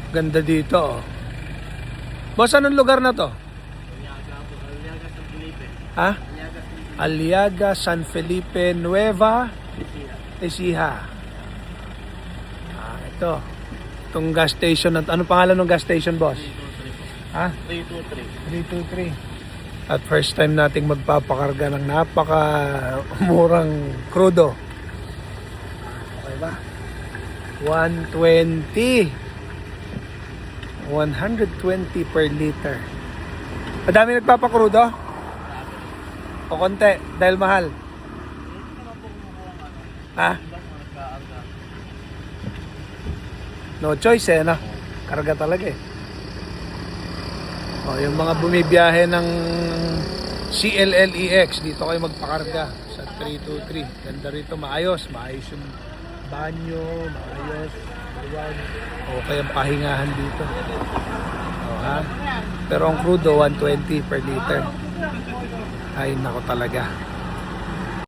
Ganda dito, oh. Boss, anong lugar na to? Aliaga San Felipe. Ha? Aliaga Aliaga, San San Felipe. Felipe, Nueva Ecija. Ito. Itong gas station. Ano pangalan ng gas station, boss? 323. Ha? 323. 323. At first time nating magpapakarga ng napaka-murang crudo. Okay ba? 120. 120 per liter. Madami nagpapakrudo? O konti? Dahil mahal? Ha? No choice no? Karga talaga O, yung mga bumibiyahe ng CLLEX, dito kayo magpakarga sa 323. Ganda rito, maayos yung banyo, maayos, luwag. Okay ang pahingahan dito. Ha? Pero ang crudo 120 per liter. Ay nako talaga.